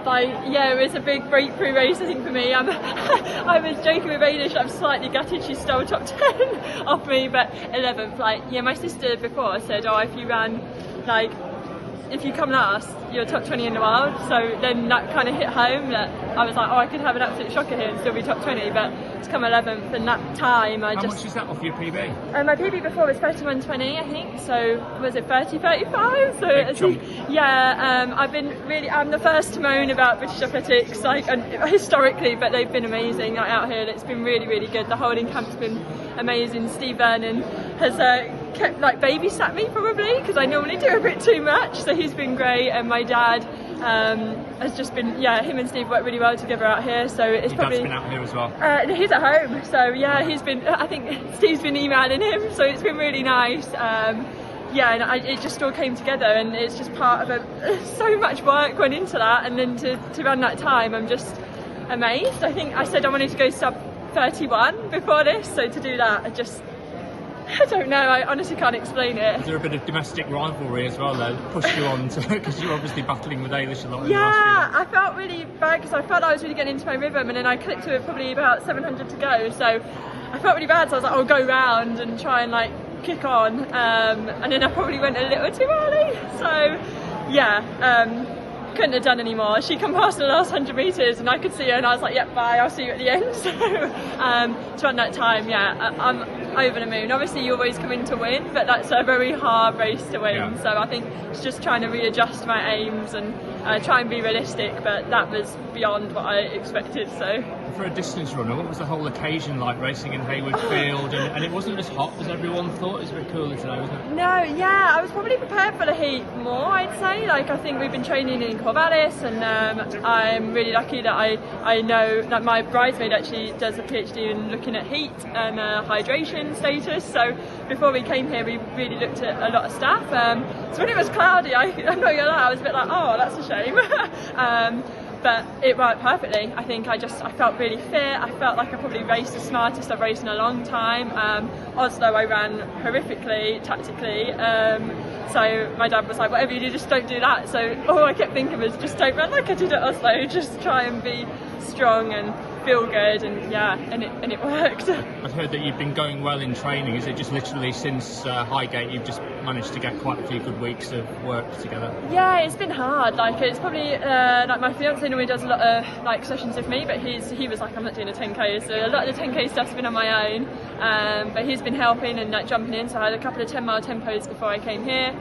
like, yeah, it was a big breakthrough race, I think, for me. I was joking with Eilish, I'm slightly gutted she stole top 10 off me, but 11th, like, yeah, my sister before said, oh, if you ran, like, if you come last, you're top 20 in the world. So then that kind of hit home that I was like, oh, I could have an absolute shocker here and still be top 20, but to come 11th and that time, How much is that off your PB? My PB before was 31.20, I think, so was it 30.35? So I'm the first to moan about British athletics, like, and historically, but they've been amazing out here. It's been really, really good. The holding camp's been amazing. Steve Vernon has kept, like, babysat me probably, because I normally do a bit too much, so he's been great. And my dad has just been, him and Steve work really well together out here, so it's Your probably... dad's been out here as well? He's at home, so yeah, he's been, I think Steve's been emailing him, so it's been really nice. It just all came together, and it's just part of so much work went into that, and then to run that time, I'm just amazed. I think I said I wanted to go sub 31 before this, so to do that, I don't know, I honestly can't explain it. Is there a bit of domestic rivalry as well, though, that pushed you on to, because you're obviously battling with Eilish a lot in the last few months? I felt really bad because I felt like I was really getting into my rhythm, and then I clicked to it probably about 700 to go, so I felt really bad, so I was like, I'll go round and try and, like, kick on, and then I probably went a little too early, so couldn't have done any more. She come past the last 100 metres and I could see her, and I was like, yep, bye, I'll see you at the end. So to run that time, I'm over the moon. Obviously you always come in to win, but that's a very hard race to win, so I think it's just trying to readjust my aims and try and be realistic, but that was beyond what I expected. So for a distance runner, what was the whole occasion like, racing in Hayward Field? And it wasn't as hot as everyone thought. It was a bit cooler today, wasn't it? No, I was probably prepared for the heat more, I'd say. Like, I think we've been training in Corvallis, and I'm really lucky that I know that my bridesmaid actually does a PhD in looking at heat and hydration status. So before we came here, we really looked at a lot of stuff. So when it was cloudy, I'm not gonna lie, I was a bit like, oh, that's a shame. But it worked perfectly. I think I felt really fit. I felt like I probably raced the smartest I've raced in a long time. Oslo I ran horrifically, tactically. So my dad was like, whatever you do, just don't do that. So all I kept thinking was, just don't run like I did at Oslo. Just try and be strong and feel good, and it worked. I've heard that you've been going well in training. Is it just literally since Highgate you've just managed to get quite a few good weeks of work together? Yeah, it's been hard. Like, it's probably like my fiance normally does a lot of like sessions with me, but he was like, I'm not doing a 10k, so a lot of the 10k stuff's been on my own. But he's been helping and like jumping in. So I had a couple of 10-mile tempos before I came here.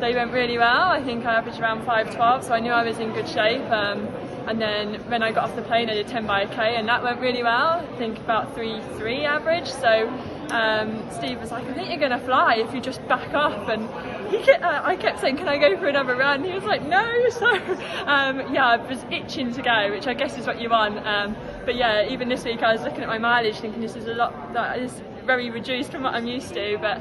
They went really well. I think I averaged around 5:12, so I knew I was in good shape. And then when I got off the plane, I did 10 by k, and that went really well. I think about 3:3 average. So Steve was like, I think you're going to fly if you just back off. And I kept saying, can I go for another run? He was like, no. So I was itching to go, which I guess is what you want. But yeah, even this week I was looking at my mileage thinking this is a lot that is very reduced from what I'm used to. But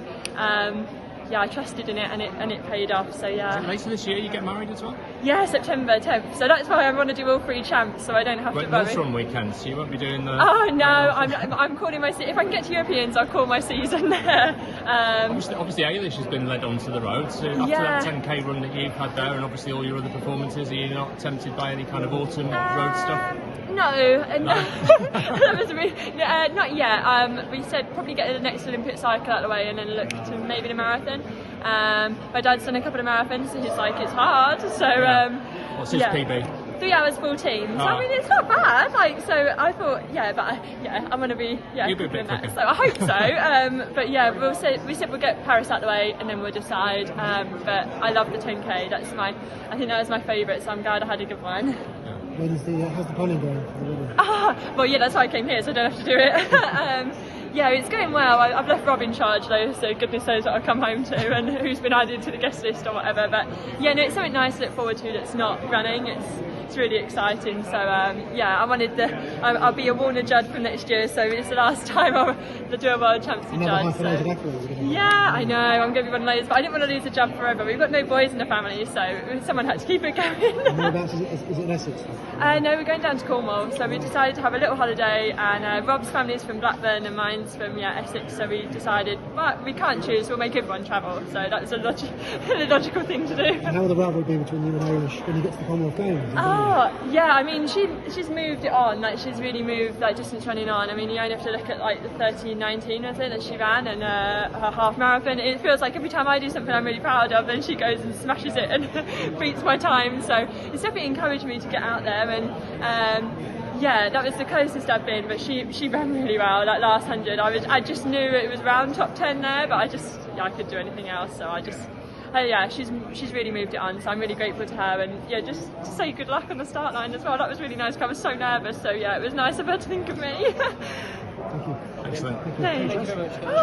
I trusted in it, and it paid off. So yeah. Is it later this year you get married as well? Yeah, September 10th. So that's why I want to do all 3 champs, so I don't have to worry. Run weekends, so you won't be doing the... Oh no, I'm calling my season. If I can get to Europeans, I'll call my season there. Obviously Eilish has been led onto the road, so after that 10k run that you've had there, and obviously all your other performances, are you not tempted by any kind of autumn road stuff? No. That was not yet. We said probably get the next Olympic cycle out of the way and then look to maybe the marathon. My dad's done a couple of marathons, so he's like, it's hard. So what's his PB? 3 hours 14. So I mean, it's not bad. Like, so I thought, I'm gonna be doing that. So I hope so. But yeah, we said we'll get Paris out of the way and then we'll decide. But I love the 10k. I think that was my favourite. So I'm glad I had a good one. How's the polling going? Well, that's why I came here, so I don't have to do it. It's going well. I've left Rob in charge though, so goodness knows what I'll come home to and who's been added to the guest list or whatever. But it's something nice to look forward to that's not running. It's really exciting. So I'll be a Warner Judd from next year, so it's the last time I'll do a World Champs in Judd. I know, I'm going to be one of those, but I didn't want to lose a Judd forever. We've got no boys in the family, so someone had to keep it going. Whereabouts is it in Essex? No, we're going down to Cornwall, so we decided to have a little holiday, and Rob's family is from Blackburn and mine's friends from Essex, so we decided, well, we can't choose, we'll make everyone travel. So that was a logical thing to do. And how will the rivalry be between you and Eilish when you get to the Commonwealth Games? Oh, yeah, I mean, she's moved it on, like she's really moved like distance running on. I mean, you only have to look at like the 13:19, was it, that she ran, and her half marathon. It feels like every time I do something I'm really proud of, then she goes and smashes it and beats my time. So it's definitely encouraged me to get out there, and yeah, that was the closest I've been, but she ran really well. That last 100, I just knew it was around top 10 there, but I couldn't do anything else, so she's really moved it on, so I'm really grateful to her, and yeah, just to say good luck on the start line as well. That was really nice, because I was so nervous, so yeah, it was nice of her to think of me. Thank you. Excellent. Thanks. Thank you very much.